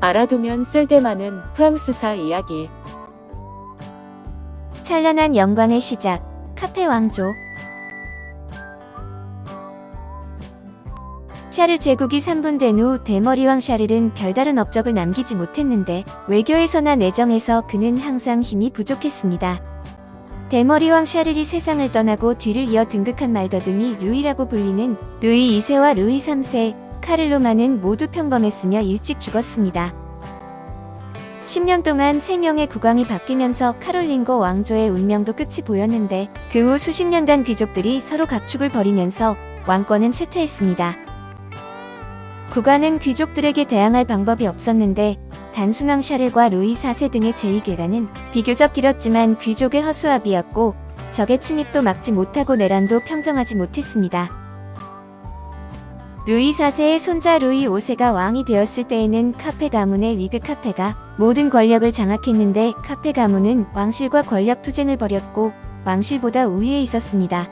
알아두면 쓸데많은 프랑스사 이야기. 찬란한 영광의 시작, 카페 왕조. 샤를 제국이 3분된 후 대머리왕 샤를은 별다른 업적을 남기지 못했는데 외교에서나 내정에서 그는 항상 힘이 부족했습니다. 대머리왕 샤를이 세상을 떠나고 뒤를 이어 등극한 말더듬이 루이라고 불리는 루이 2세와 루이 3세, 카를로마는 모두 평범했으며 일찍 죽었습니다. 10년 동안 3명의 국왕이 바뀌면서 카롤링거 왕조의 운명도 끝이 보였는데 그 후 수십 년간 귀족들이 서로 각축을 벌이면서 왕권은 쇠퇴했습니다. 국왕은 귀족들에게 대항할 방법이 없었는데 단순왕 샤를과 루이 4세 등의 제2계가는 비교적 길었지만 귀족의 허수아비였고 적의 침입도 막지 못하고 내란도 평정하지 못했습니다. 루이 4세의 손자 루이 5세가 왕이 되었을 때에는 카페 가문의 위그 카페가 모든 권력을 장악했는데 카페 가문은 왕실과 권력 투쟁을 벌였고 왕실보다 우위에 있었습니다.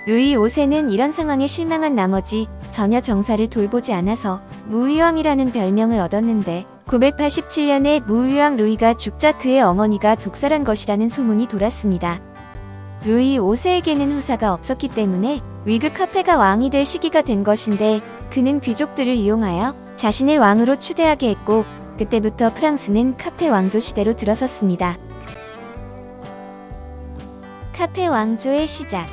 루이 5세는 이런 상황에 실망한 나머지 전혀 정사를 돌보지 않아서 무위왕이라는 별명을 얻었는데 987년에 무위왕 루이가 죽자 그의 어머니가 독살한 것이라는 소문이 돌았습니다. 루이 5세에게는 후사가 없었기 때문에 위그 카페가 왕이 될 시기가 된 것인데 그는 귀족들을 이용하여 자신을 왕으로 추대하게 했고 그때부터 프랑스는 카페 왕조 시대로 들어섰습니다. 카페 왕조의 시작.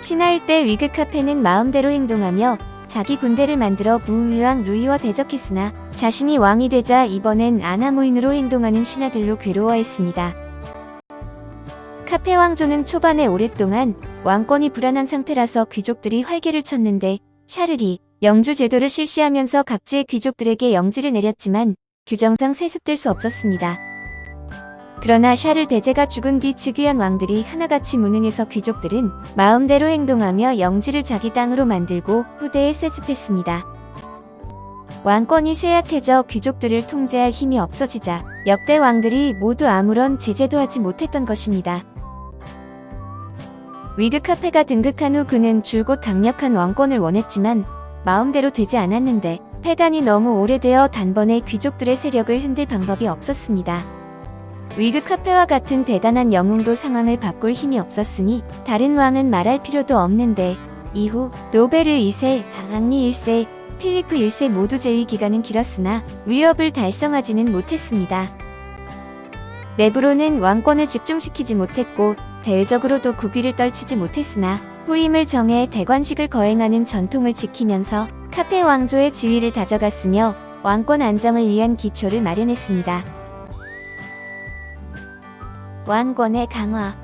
신하일 때 위그 카페는 마음대로 행동하며 자기 군대를 만들어 무위왕 루이와 대적했으나 자신이 왕이 되자 이번엔 아나무인으로 행동하는 신하들로 괴로워했습니다. 카페 왕조는 초반에 오랫동안 왕권이 불안한 상태라서 귀족들이 활개를 쳤는데 샤를이 영주 제도를 실시하면서 각지의 귀족들에게 영지를 내렸지만 규정상 세습될 수 없었습니다. 그러나 샤를 대제가 죽은 뒤 즉위한 왕들이 하나같이 무능해서 귀족들은 마음대로 행동하며 영지를 자기 땅으로 만들고 후대에 세습했습니다. 왕권이 쇠약해져 귀족들을 통제할 힘이 없어지자 역대 왕들이 모두 아무런 제재도 하지 못했던 것입니다. 위그 카페가 등극한 후 그는 줄곧 강력한 왕권을 원했지만 마음대로 되지 않았는데 패단이 너무 오래되어 단번에 귀족들의 세력을 흔들 방법이 없었습니다. 위그 카페와 같은 대단한 영웅도 상황을 바꿀 힘이 없었으니 다른 왕은 말할 필요도 없는데 이후 로베르 2세, 앙리 1세, 필리프 1세 모두 제2기간은 길었으나 위협을 달성하지는 못했습니다. 내부로는 왕권을 집중시키지 못했고 대외적으로도 국위를 떨치지 못했으나 후임을 정해 대관식을 거행하는 전통을 지키면서 카페 왕조의 지위를 다져갔으며 왕권 안정을 위한 기초를 마련했습니다. 왕권의 강화.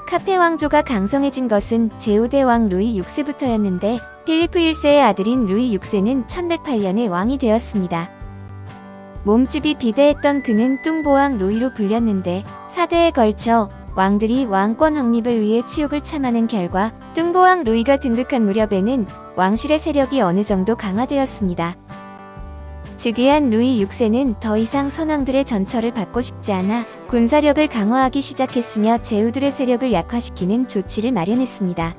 카페 왕조가 강성해진 것은 제5대 왕 루이 6세부터였는데 필리프 1세의 아들인 루이 6세는 1108년에 왕이 되었습니다. 몸집이 비대했던 그는 뚱보왕 루이로 불렸는데 4대에 걸쳐 왕들이 왕권 확립을 위해 치욕을 참아낸 결과 뚱보왕 루이가 등극한 무렵에는 왕실의 세력이 어느 정도 강화되었습니다. 즉위한 루이 6세는 더 이상 선왕들의 전처를 받고 싶지 않아 군사력을 강화하기 시작했으며 제후들의 세력을 약화시키는 조치를 마련했습니다.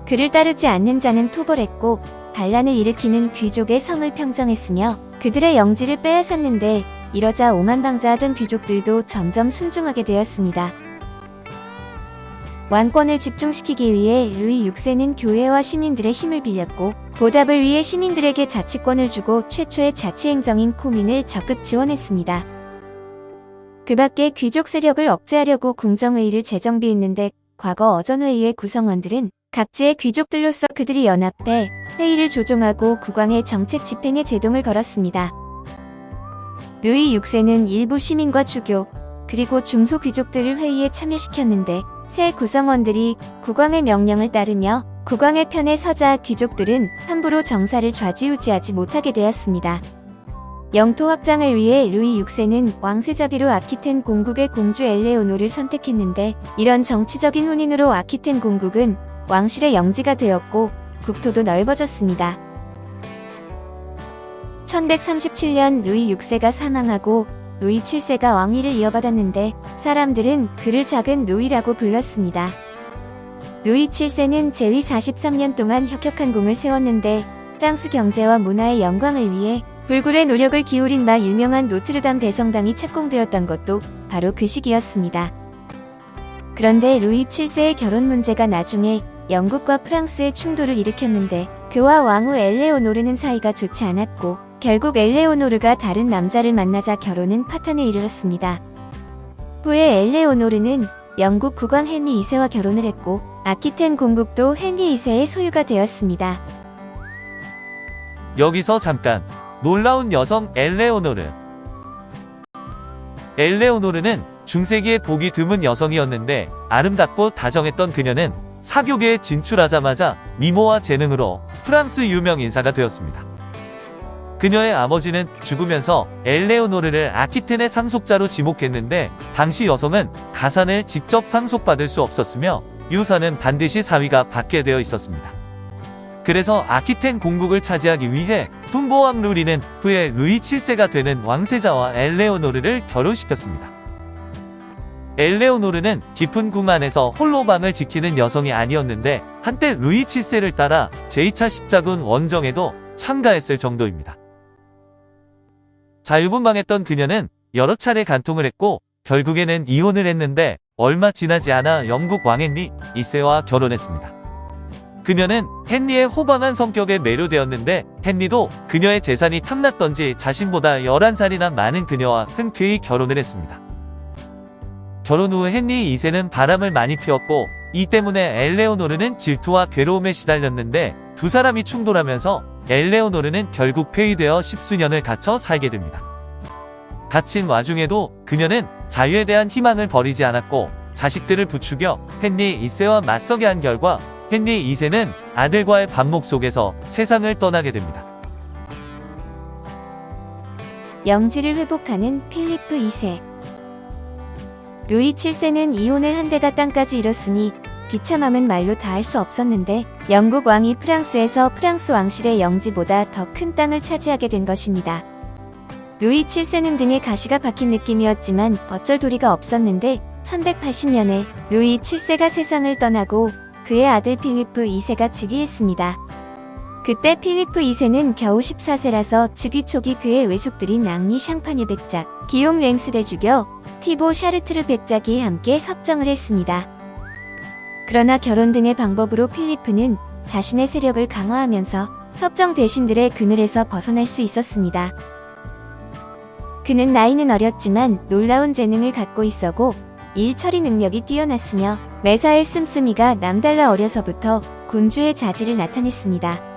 그를 따르지 않는 자는 토벌했고 반란을 일으키는 귀족의 성을 평정했으며 그들의 영지를 빼앗았는데 이러자 오만방자하던 귀족들도 점점 순종하게 되었습니다. 왕권을 집중시키기 위해 루이 6세는 교회와 시민들의 힘을 빌렸고 보답을 위해 시민들에게 자치권을 주고 최초의 자치행정인 코민을 적극 지원했습니다. 그 밖에 귀족 세력을 억제하려고 궁정회의를 재정비했는데 과거 어전회의의 구성원들은 각지의 귀족들로서 그들이 연합해 회의를 조종하고 국왕의 정책 집행에 제동을 걸었습니다. 루이 6세는 일부 시민과 주교, 그리고 중소귀족들을 회의에 참여시켰는데 새 구성원들이 국왕의 명령을 따르며 국왕의 편에 서자 귀족들은 함부로 정사를 좌지우지하지 못하게 되었습니다. 영토 확장을 위해 루이 6세는 왕세자비로 아키텐 공국의 공주 엘레오노를 선택했는데 이런 정치적인 혼인으로 아키텐 공국은 왕실의 영지가 되었고 국토도 넓어졌습니다. 1137년 루이 6세가 사망하고 루이 7세가 왕위를 이어받았는데 사람들은 그를 작은 루이라고 불렀습니다. 루이 7세는 재위 43년 동안 혁혁한 공을 세웠는데 프랑스 경제와 문화의 영광을 위해 불굴의 노력을 기울인 바 유명한 노트르담 대성당이 착공되었던 것도 바로 그 시기였습니다. 그런데 루이 7세의 결혼 문제가 나중에 영국과 프랑스의 충돌을 일으켰는데 그와 왕후 엘레오노르는 사이가 좋지 않았고 결국 엘레오노르가 다른 남자를 만나자 결혼은 파탄에 이르렀습니다. 후에 엘레오노르는 영국 국왕 헨리 2세와 결혼을 했고 아키텐 공국도 헨리 2세의 소유가 되었습니다. 여기서 잠깐 놀라운 여성 엘레오노르. 엘레오노르는 중세기에 보기 드문 여성이었는데 아름답고 다정했던 그녀는 사교계에 진출하자마자 미모와 재능으로 프랑스 유명 인사가 되었습니다. 그녀의 아버지는 죽으면서 엘레오노르를 아키텐의 상속자로 지목했는데 당시 여성은 가산을 직접 상속받을 수 없었으며 유산은 반드시 사위가 받게 되어 있었습니다. 그래서 아키텐 공국을 차지하기 위해 툼보왕 루리는 후에 루이 7세가 되는 왕세자와 엘레오노르를 결혼시켰습니다. 엘레오노르는 깊은 궁 안에서 홀로 방을 지키는 여성이 아니었는데 한때 루이 7세를 따라 제2차 십자군 원정에도 참가했을 정도입니다. 자유분방했던 그녀는 여러 차례 간통을 했고 결국에는 이혼을 했는데 얼마 지나지 않아 영국 왕 헨리 2세와 결혼했습니다. 그녀는 헨리의 호방한 성격에 매료되었는데 헨리도 그녀의 재산이 탐났던지 자신보다 11살이나 많은 그녀와 흔쾌히 결혼을 했습니다. 결혼 후 헨리 2세는 바람을 많이 피웠고 이 때문에 엘레오노르는 질투와 괴로움에 시달렸는데 두 사람이 충돌하면서 엘레오노르는 결국 폐위되어 십수년을 갇혀 살게 됩니다. 갇힌 와중에도 그녀는 자유에 대한 희망을 버리지 않았고 자식들을 부추겨 헨리 2세와 맞서게 한 결과 헨리 2세는 아들과의 반목 속에서 세상을 떠나게 됩니다. 영지를 회복하는 필리프 2세. 루이 7세는 이혼을 한 데다 땅까지 잃었으니 비참함은 말로 다 할 수 없었는데 영국 왕이 프랑스에서 프랑스 왕실의 영지보다 더 큰 땅을 차지하게 된 것입니다. 루이 7세는 등에 가시가 박힌 느낌이었지만 어쩔 도리가 없었는데 1180년에 루이 7세가 세상을 떠나고 그의 아들 필리프 2세가 즉위했습니다. 그때 필리프 2세는 겨우 14세라서 즉위 초기 그의 외숙들인 앙리 샹파뉴 백작, 기욤 랭스를 죽여 티보 샤르트르 백작이 함께 섭정을 했습니다. 그러나 결혼 등의 방법으로 필리프는 자신의 세력을 강화하면서 섭정 대신들의 그늘에서 벗어날 수 있었습니다. 그는 나이는 어렸지만 놀라운 재능을 갖고 있었고 일 처리 능력이 뛰어났으며 매사에 씀씀이가 남달라 어려서부터 군주의 자질을 나타냈습니다.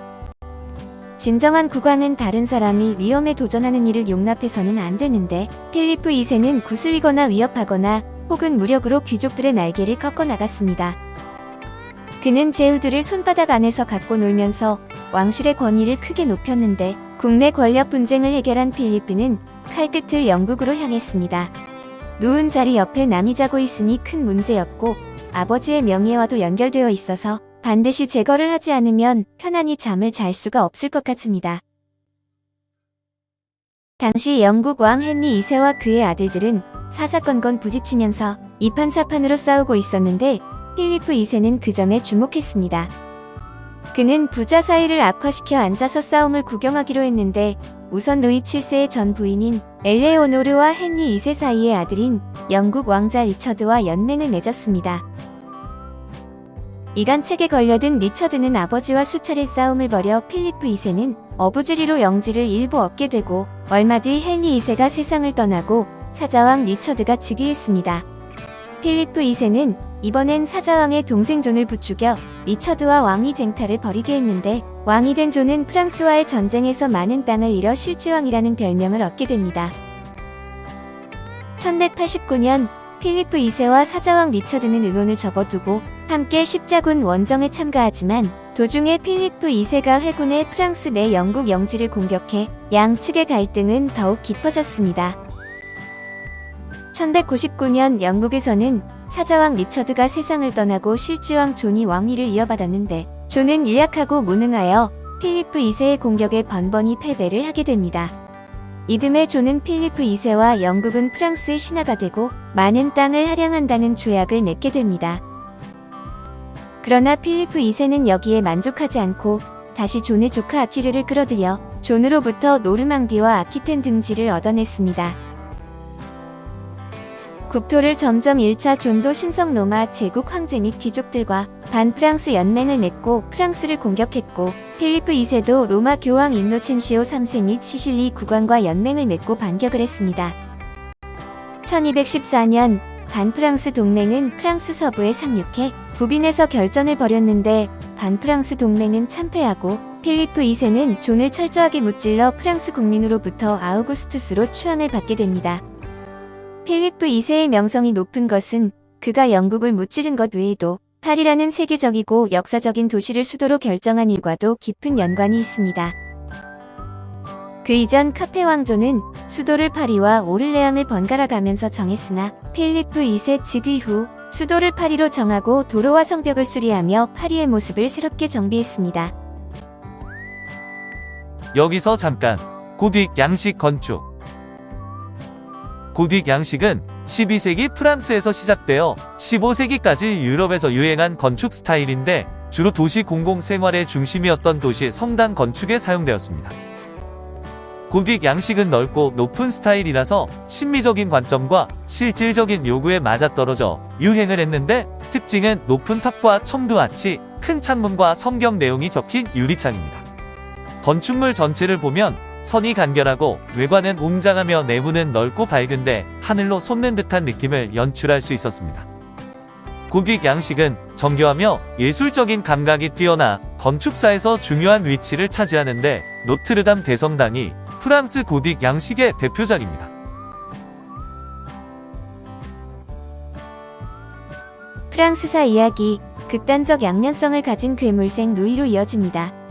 진정한 국왕은 다른 사람이 위험에 도전하는 일을 용납해서는 안 되는데 필리프 2세는 구슬리거나 위협하거나 혹은 무력으로 귀족들의 날개를 꺾어 나갔습니다. 그는 제후들을 손바닥 안에서 갖고 놀면서 왕실의 권위를 크게 높였는데 국내 권력 분쟁을 해결한 필리프는 칼끝을 영국으로 향했습니다. 누운 자리 옆에 남이 자고 있으니 큰 문제였고 아버지의 명예와도 연결되어 있어서 반드시 제거를 하지 않으면 편안히 잠을 잘 수가 없을 것 같습니다. 당시 영국 왕 헨리 2세와 그의 아들들은 사사건건 부딪히면서 이판사판으로 싸우고 있었는데 필리프 2세는 그 점에 주목했습니다. 그는 부자 사이를 악화시켜 앉아서 싸움을 구경하기로 했는데 우선 루이 7세의 전 부인인 엘레오노르와 헨리 2세 사이의 아들인 영국 왕자 리처드와 연맹을 맺었습니다. 이간책에 걸려든 리처드는 아버지와 수차례 싸움을 벌여 필리프 2세는 어부지리로 영지를 일부 얻게 되고 얼마 뒤 헨리 2세가 세상을 떠나고 사자왕 리처드가 즉위했습니다. 필리프 2세는 이번엔 사자왕의 동생 존을 부추겨 리처드와 왕위 쟁탈을 벌이게 했는데 왕이 된 존은 프랑스와의 전쟁에서 많은 땅을 잃어 실지왕이라는 별명을 얻게 됩니다. 1189년 필리프 2세와 사자왕 리처드는 의논을 접어두고 함께 십자군 원정에 참가하지만 도중에 필리프 2세가 회군해 프랑스 내 영국 영지를 공격해 양측의 갈등은 더욱 깊어졌습니다. 1199년 영국에서는 사자왕 리처드가 세상을 떠나고 실지왕 존이 왕위를 이어받았는데 존은 유약하고 무능하여 필리프 2세의 공격에 번번이 패배를 하게 됩니다. 이듬해 존은 필리프 2세와 영국은 프랑스의 신하가 되고 많은 땅을 할양한다는 조약을 맺게 됩니다. 그러나 필리프 2세는 여기에 만족하지 않고 다시 존의 조카 아키르를 끌어들여 존으로부터 노르망디와 아키텐 등지를 얻어냈습니다. 국토를 점점 잃자 존도 신성 로마 제국 황제 및 귀족들과 반프랑스 연맹을 맺고 프랑스를 공격했고, 필리프 2세도 로마 교황 인노첸시오 3세 및 시실리 국왕과 연맹을 맺고 반격을 했습니다. 1214년 반프랑스 동맹은 프랑스 서부에 상륙해 부빈에서 결전을 벌였는데 반프랑스 동맹은 참패하고 필리프 2세는 존을 철저하게 무찔러 프랑스 국민으로부터 아우구스투스로 추앙을 받게 됩니다. 필리프 2세의 명성이 높은 것은 그가 영국을 무찌른 것 외에도 파리라는 세계적이고 역사적인 도시를 수도로 결정한 일과도 깊은 연관이 있습니다. 그 이전 카페 왕조는 수도를 파리와 오를레앙을 번갈아 가면서 정했으나 필리프 2세 즉위 후 수도를 파리로 정하고 도로와 성벽을 수리하며 파리의 모습을 새롭게 정비했습니다. 여기서 잠깐 고딕 양식 건축. 고딕 양식은 12세기 프랑스에서 시작되어 15세기까지 유럽에서 유행한 건축 스타일인데 주로 도시 공공생활의 중심이었던 도시 성당 건축에 사용되었습니다. 고딕 양식은 넓고 높은 스타일이라서 심미적인 관점과 실질적인 요구에 맞아떨어져 유행을 했는데, 특징은 높은 탑과 첨두 아치, 큰 창문과 성경 내용이 적힌 유리창입니다. 건축물 전체를 보면 선이 간결하고 외관은 웅장하며 내부는 넓고 밝은데 하늘로 솟는 듯한 느낌을 연출할 수 있었습니다. 고딕 양식은 정교하며 예술적인 감각이 뛰어나 건축사에서 중요한 위치를 차지하는데 노트르담 대성당이 프랑스 고딕 양식의 대표작입니다. 프랑스사 이야기, 극단적 양면성을 가진 괴물생 루이로 이어집니다.